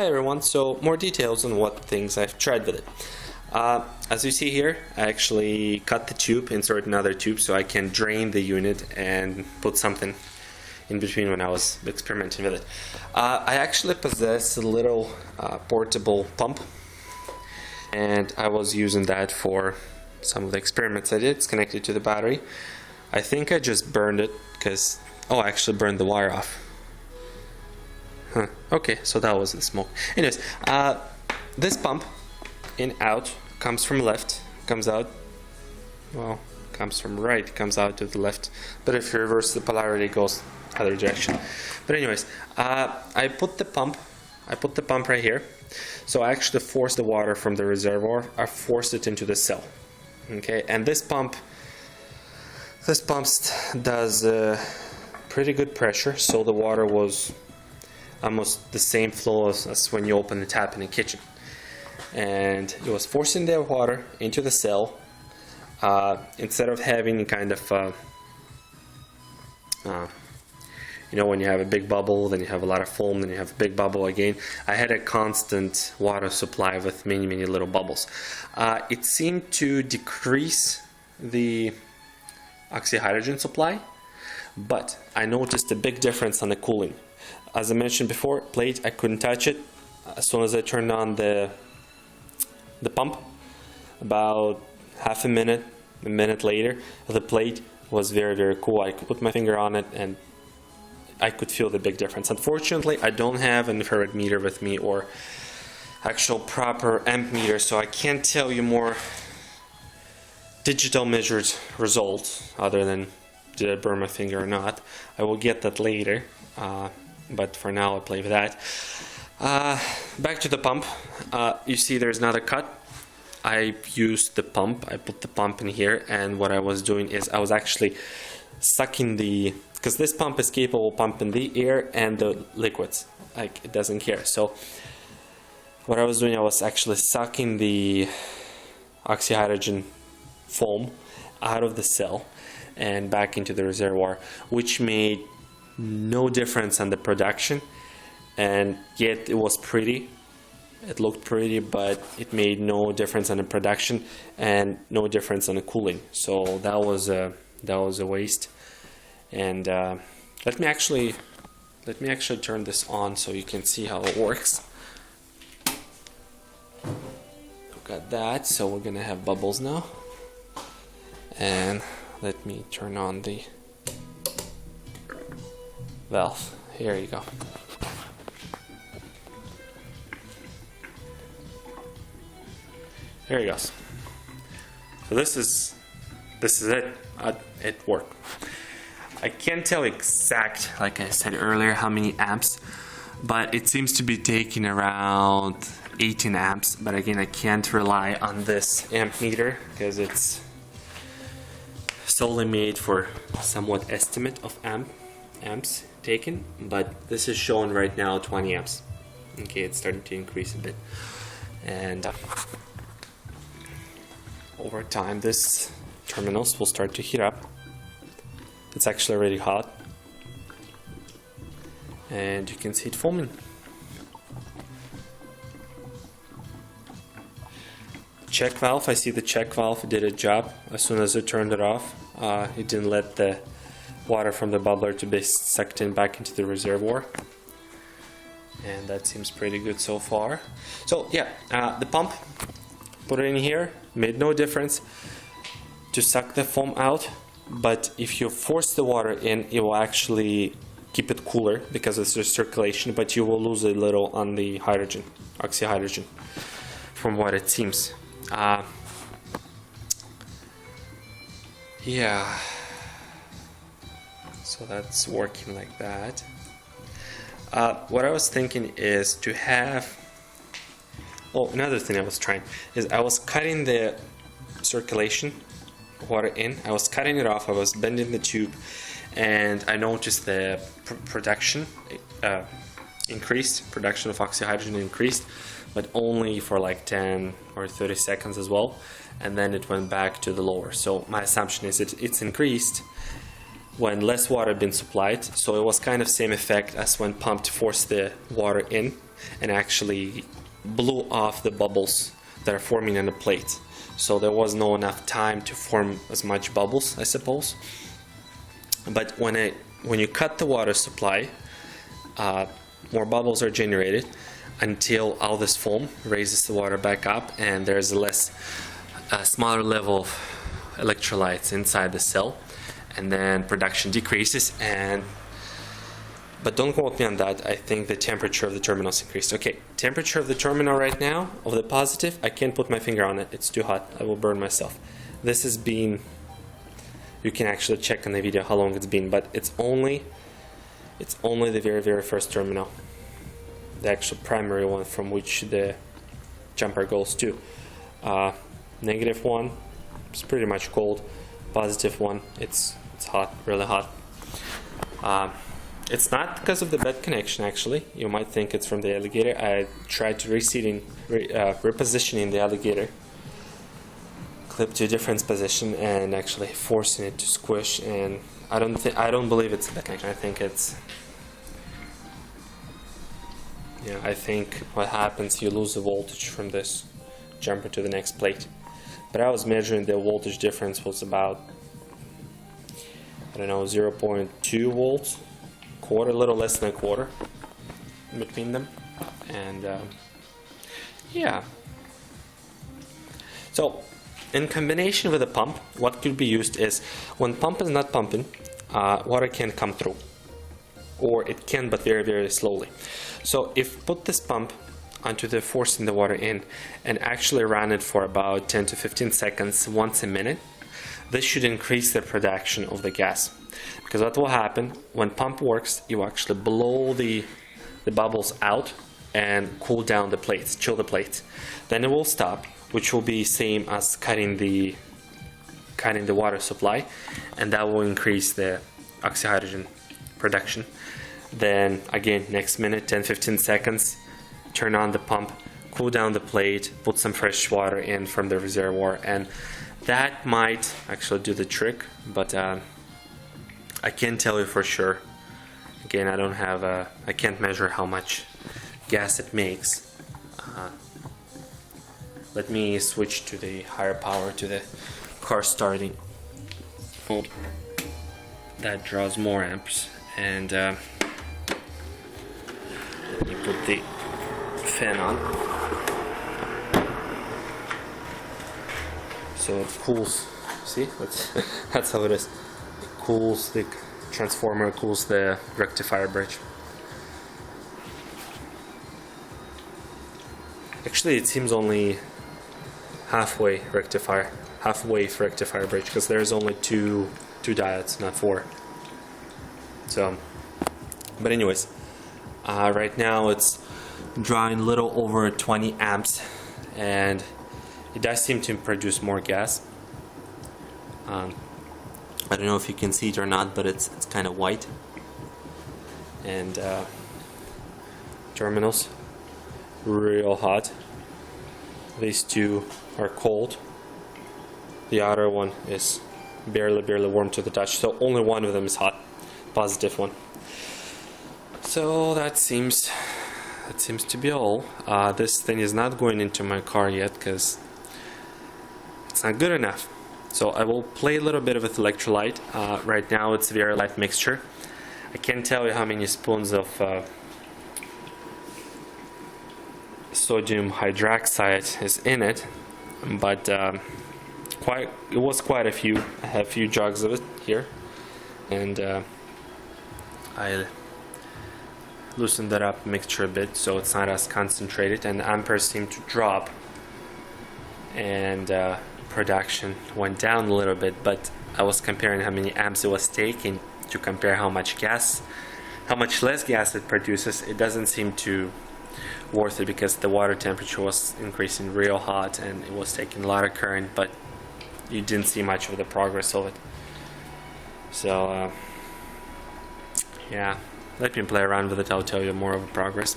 Hi everyone, so more details on what things I've tried with it. As you see here, I actually cut the tube, insert another tube so I can drain the unit and put something in between when I was experimenting with it. I actually possess a little portable pump, and I was using that for some of the experiments I did. It's connected to the battery. I think I just burned it because, I actually burned the wire off. Okay, so that was the smoke. Anyways, this pump, in, out, comes from left, comes out, comes from right, comes out to the left. But if you reverse the polarity, it goes other direction. But anyways, I put the pump right here. So I actually forced the water from the reservoir. I forced it into the cell. Okay, and this pump does pretty good pressure, so the water was almost the same flow as when you open the tap in the kitchen. And it was forcing the water into the cell. Instead of having kind of when you have a big bubble, then you have a lot of foam, then you have a big bubble again, I had a constant water supply with many little bubbles. It seemed to decrease the oxyhydrogen supply, but I noticed a big difference on the cooling. As I mentioned before, plate, I couldn't touch it. As soon as I turned on the pump, about half a minute later, the plate was very cool. I could put my finger on it and I could feel the big difference. Unfortunately, I don't have an infrared meter with me or actual proper amp meter, so I can't tell you more digital measured results other than did I burn my finger or not. I will get that later. But for now I'll play with that. Back to the pump. You see there's not a cut. I used the pump. I put the pump in here, and what I was doing is I was actually sucking because this pump is capable of pumping the air and the liquids. Like, it doesn't care. So what I was doing, I was actually sucking the oxyhydrogen foam out of the cell and back into the reservoir, which made no difference on the production, and yet it was pretty. It looked pretty, but it made no difference on the production and no difference on the cooling. So that was a waste. And let me actually turn this on so you can see how it works. Got that. So we're gonna have bubbles now, and let me turn on the valve. Here you go. There it goes. So this is it. It worked. I can't tell exact, like I said earlier, how many amps, but it seems to be taking around 18 amps. But again, I can't rely on this amp meter because it's solely made for somewhat estimate of amps taken, but this is showing right now 20 amps. Okay, it's starting to increase a bit, and over time this terminals will start to heat up. It's actually already hot, and you can see it foaming. Check valve, I see the check valve did a job. As soon as I turned it off, it didn't let the water from the bubbler to be sucked in back into the reservoir, and that seems pretty good so far. So yeah, the pump, put it in here, made no difference to suck the foam out, but if you force the water in, it will actually keep it cooler because it's the circulation, but you will lose a little on the hydrogen, oxyhydrogen, from what it seems. Yeah, so that's working like that. What I was thinking is to have, another thing I was trying is I was cutting the circulation water in. I was cutting it off. I was bending the tube, and I noticed the production increased. Production of oxyhydrogen increased, but only for like 10 or 30 seconds as well, and then it went back to the lower. So my assumption is it's increased, when less water had been supplied. So it was kind of same effect as when pumped forced the water in and actually blew off the bubbles that are forming on the plate. So there was no enough time to form as much bubbles, I suppose. But when you cut the water supply, more bubbles are generated until all this foam raises the water back up, and there's a smaller level of electrolytes inside the cell, and then production decreases. But don't quote me on that. I think the temperature of the terminals increased. Okay, temperature of the terminal right now of the positive, I can't put my finger on it. It's too hot. I will burn myself. This has been, you can actually check in the video how long it's been, but it's only the very first terminal, the actual primary one from which the jumper goes to. -1, it's pretty much cold. +1, it's hot, really hot. It's not because of the bed connection, actually. You might think it's from the alligator. I tried to repositioning the alligator clip to a different position and actually forcing it to squish, and I don't believe it's a bed connection. I think it's, yeah, I think what happens, you lose the voltage from this jumper to the next plate. But I was measuring, the voltage difference was about, I don't know, 0.2 volts, a little less than a quarter between them. And yeah, so in combination with a pump, what could be used is, when pump is not pumping, water can come through, or it can, but very slowly. So if put this pump onto the forcing the water in and actually run it for about 10 to 15 seconds once a minute, this should increase the production of the gas. Because what will happen when pump works, you actually blow the bubbles out and cool down the plates, chill the plates. Then it will stop, which will be same as cutting the water supply, and that will increase the oxyhydrogen production. Then again, next minute, 10-15 seconds, turn on the pump, cool down the plate, put some fresh water in from the reservoir, and that might actually do the trick. But I can't tell you for sure. Again, I can't measure how much gas it makes. Let me switch to the higher power, to the car starting mode. That draws more amps, and you put the fan on, so it cools. See, that's how it is. It cools the transformer, cools the rectifier bridge. Actually, it seems only halfway for rectifier bridge, because there's only two diodes, not 4. So, but anyways, right now it's drawing a little over 20 amps, and it does seem to produce more gas. I don't know if you can see it or not, but it's kind of white. And terminals, real hot. These two are cold. The other one is barely warm to the touch. So only one of them is hot, +1. So that seems to be all. This thing is not going into my car yet because it's not good enough. So I will play a little bit with electrolyte. Right now it's a very light mixture. I can't tell you how many spoons of sodium hydroxide is in it, but it was quite a few. I have a few jugs of it here, and I loosened that up mixture a bit so it's not as concentrated, and the amperes seem to drop, and production went down a little bit. But I was comparing how many amps it was taking to compare how much less gas it produces. It doesn't seem to worth it because the water temperature was increasing real hot and it was taking a lot of current, but you didn't see much of the progress of it. So yeah, let me play around with it. I'll tell you more of the progress.